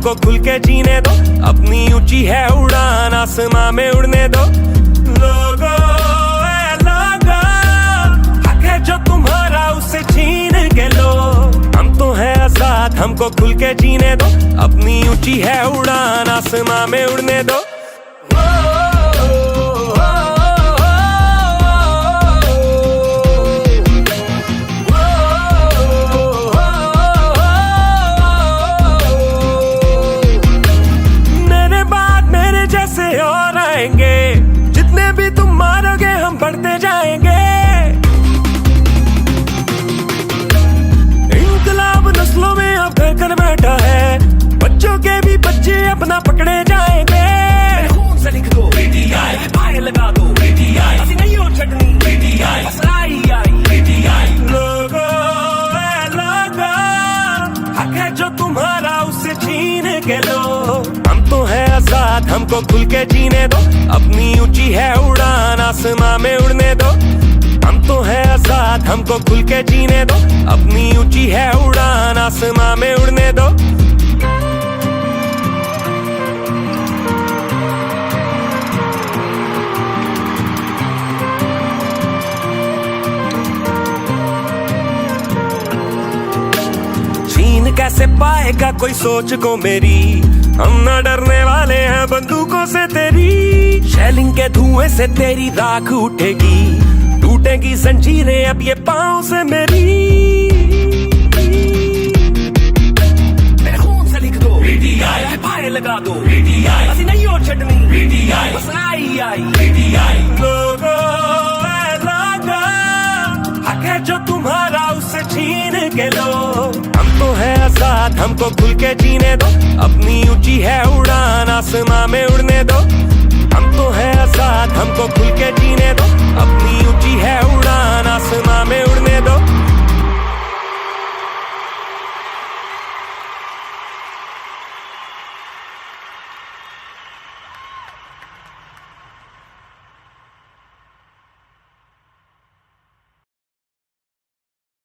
हमको खुल के जीने दो। अपनी ऊंची है उड़ान, आसमां में उड़ने दो। लोगो ए लोगो, हक है जो तुम्हारा उसे छीन के लो। हम तो है आजाद, हमको खुल के जीने दो। अपनी ऊंची है उड़ान, आसमां में उड़ने दो। और आएंगे, जितने भी तुम मारोगे हम बढ़ते जाएंगे। इंकलाब नस्लों में अब कर बैठा है, बच्चों के भी बच्चे अपना पकड़े जाएंगे। खून से लिख दो PTI, फायर लगा दो PTI, ऐसी नहीं हो चटनी PTI, बस आई PTI। लोगो ए लोगो, हक है जो तुम्हारा उसे छीन के लो। हम तो है आजाद, हमको खुल के जीने दो। अपनी ऊंची है उड़ान, आसमां में उड़ने दो। हम तो है आजाद, हमको खुल के जीने दो। अपनी ऊंची है उड़ान, आसमां में उड़ने दो। छीन कैसे पाएगा कोई सोच को मेरी, हम ना डरने वाले हैं बंदूकों से तेरी। शेलिंग के धुएं से तेरी राख उठेगी, टूटेगी जंजीरें अब ये पांव से मेरी। मेरे खून से लिख दो PTI, फायर लगा दो PTI, ऐसी नहीं हो चटनी PTI, बस आई PTI। लोगो ए लोगो, हक है जो तुम्हारा उसे छीन के लो। हम तो है आजाद, हमको खुल के जीने दो। अपनी ऊंची है उड़ान, आसमां में उड़ने दो। हम तो है आजाद,